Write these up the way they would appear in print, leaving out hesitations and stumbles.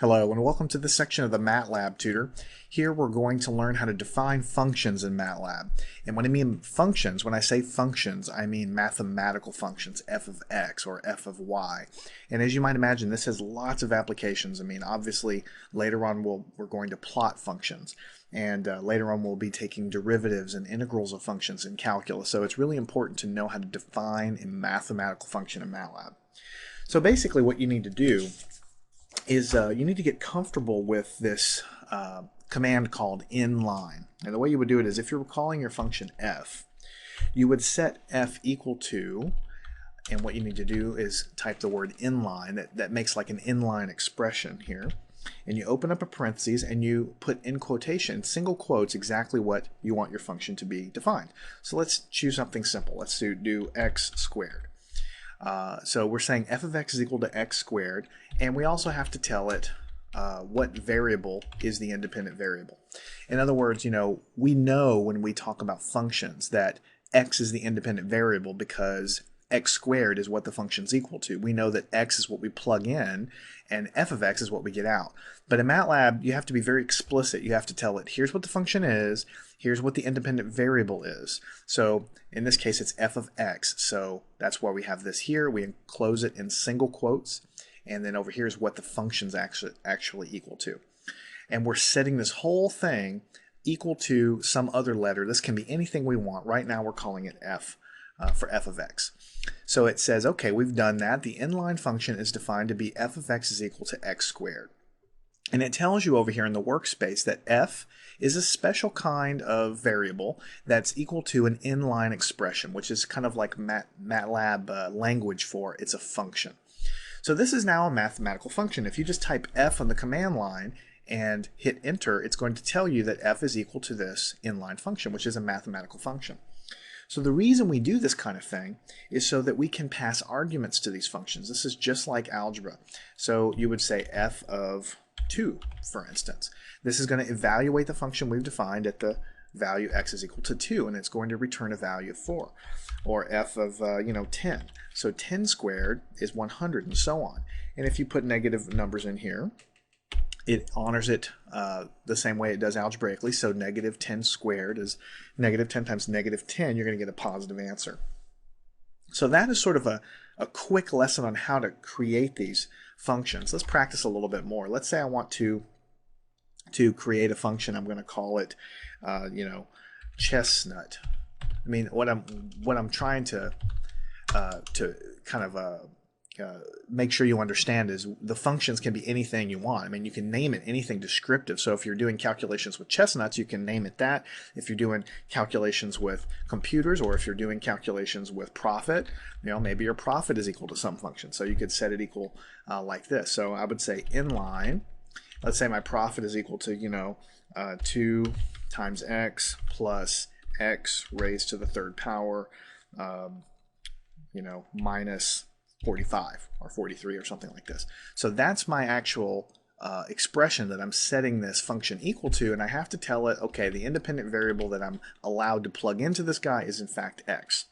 Hello and welcome to this section of the MATLAB tutor. Here we're going to learn how to define functions in MATLAB. And when I mean functions, when I say functions, I mean mathematical functions, f of x or f of y. And as you might imagine, this has lots of applications. I mean, obviously, later on we're going to plot functions. And later on we'll be taking derivatives and integrals of functions in calculus. So it's really important to know how to define a mathematical function in MATLAB. So basically what you need to do is you need to get comfortable with this command called inline. And the way you would do it is if you're calling your function f, you would set f equal to, and what you need to do is type the word inline. That makes like an inline expression here. And you open up a parentheses and you put in quotation, single quotes, exactly what you want your function to be defined. So let's choose something simple. Let's do x squared. So we're saying f of x is equal to x squared, and we also have to tell it what variable is the independent variable. In other words, we know when we talk about functions that x is the independent variable because x squared is what the function's equal to. We know that x is what we plug in and f of x is what we get out. But in MATLAB, you have to be very explicit. You have to tell it, here's what the function is, here's what the independent variable is. So in this case, it's f of x. So that's why we have this here. We enclose it in single quotes. And then over here is what the function's actually equal to. And we're setting this whole thing equal to some other letter. This can be anything we want. Right now, we're calling it f for f of x. So it says, okay, we've done that. The inline function is defined to be f of x is equal to x squared. And it tells you over here in the workspace that f is a special kind of variable that's equal to an inline expression, which is kind of like MATLAB language for it's a function. So this is now a mathematical function. If you just type f on the command line and hit enter, it's going to tell you that f is equal to this inline function, which is a mathematical function. So the reason we do this kind of thing is so that we can pass arguments to these functions. This is just like algebra. So you would say f of 2, for instance. This is going to evaluate the function we've defined at the value x is equal to 2, and it's going to return a value of 4. Or f of 10. So 10 squared is 100, and so on. And if you put negative numbers in here, it honors it the same way it does algebraically. So negative 10 squared is negative 10 times negative 10. You're going to get a positive answer. So that is sort of a quick lesson on how to create these functions. Let's practice a little bit more. Let's say I want to create a function. I'm going to call it, chestnut. I mean, what I'm trying to kind of make sure you understand is the functions can be anything you want. I mean, you can name it anything descriptive. So if you're doing calculations with chestnuts, you can name it that. If you're doing calculations with computers, or if you're doing calculations with profit, maybe your profit is equal to some function. So you could set it equal like this. So I would say inline. Let's say my profit is equal to 2 times x plus x raised to the third power, minus 45 or 43 or something like this. So that's my actual expression that I'm setting this function equal to, and I have to tell it, okay, the independent variable that I'm allowed to plug into this guy is in fact x.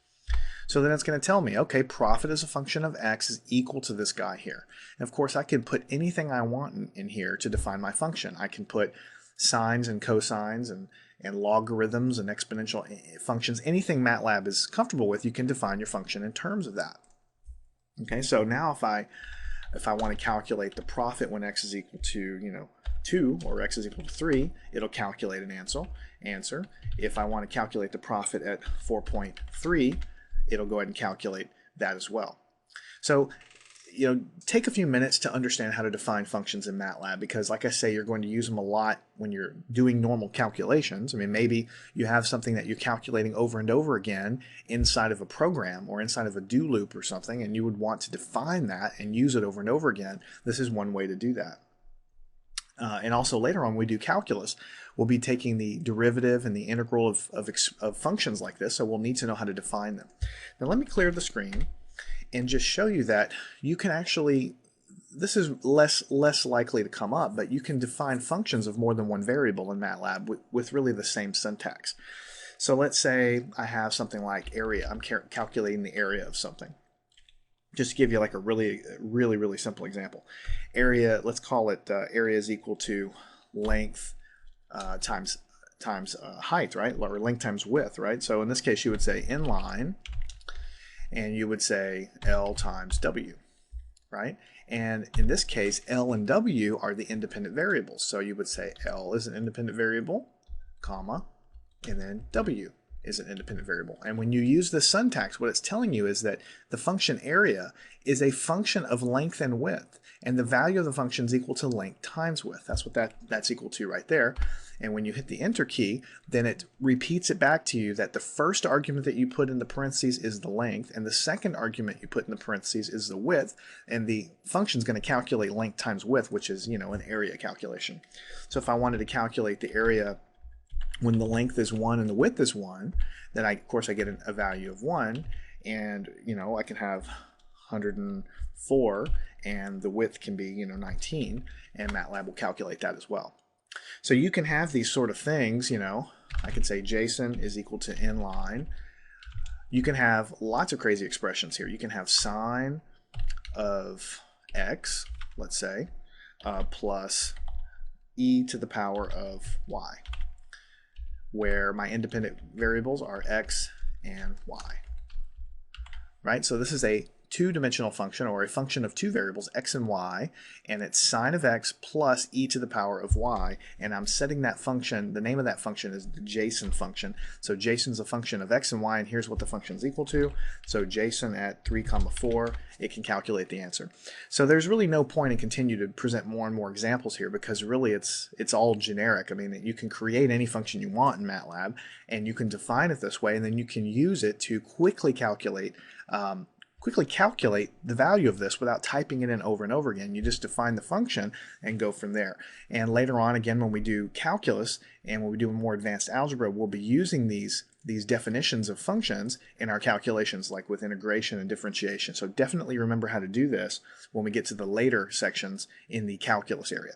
So then it's going to tell me, okay, profit as a function of x is equal to this guy here. And of course, I can put anything I want in here to define my function. I can put sines and cosines and logarithms and exponential functions. Anything MATLAB is comfortable with, you can define your function in terms of that. Okay, so now if I want to calculate the profit when x is equal to 2 or x is equal to 3, it'll calculate an answer. If I want to calculate the profit at 4.3, it'll go ahead and calculate that as well. So take a few minutes to understand how to define functions in MATLAB, because like I say, you're going to use them a lot when you're doing normal calculations. I mean, maybe you have something that you're calculating over and over again inside of a program or inside of a do loop or something, and you would want to define that and use it over and over again. This is one way to do that. And also later on, we do calculus. We'll be taking the derivative and the integral of functions like this, so we'll need to know how to define them. Now let me clear the screen and just show you that you can actually, this is less likely to come up, but you can define functions of more than one variable in MATLAB with really the same syntax. So let's say I have something like area. I'm calculating the area of something. Just to give you like a really simple example. Area, let's call it area is equal to length times height, right? Or length times width, right? So in this case, you would say inline, and you would say L times W, right? And in this case, L and W are the independent variables. So you would say L is an independent variable, comma, and then W is an independent variable. And when you use the syntax, what it's telling you is that the function area is a function of length and width, and the value of the function is equal to length times width. That's what that's equal to right there. And when you hit the enter key, then it repeats it back to you that the first argument that you put in the parentheses is the length, and the second argument you put in the parentheses is the width, and the function is going to calculate length times width, which is, an area calculation. So if I wanted to calculate the area when the length is 1 and the width is 1, then of course I get a value of 1, and I can have 104 and the width can be 19, and MATLAB will calculate that as well. So you can have these sort of things, I can say JSON is equal to inline. You can have lots of crazy expressions here. You can have sine of x, let's say, plus e to the power of y, where my independent variables are x and y, right? So this is a two-dimensional function, or a function of two variables, x and y, and it's sine of x plus e to the power of y, and I'm setting that function, the name of that function is the JSON function. So JSON is a function of x and y, and here's what the function is equal to. So JSON at 3, 4, it can calculate the answer. So there's really no point in continue to present more and more examples here, because really it's all generic. I mean, you can create any function you want in MATLAB, and you can define it this way, and then you can use it to quickly calculate the value of this without typing it in over and over again. You just define the function and go from there. And later on, again, when we do calculus and when we do more advanced algebra, we'll be using these definitions of functions in our calculations, like with integration and differentiation. So definitely remember how to do this when we get to the later sections in the calculus area.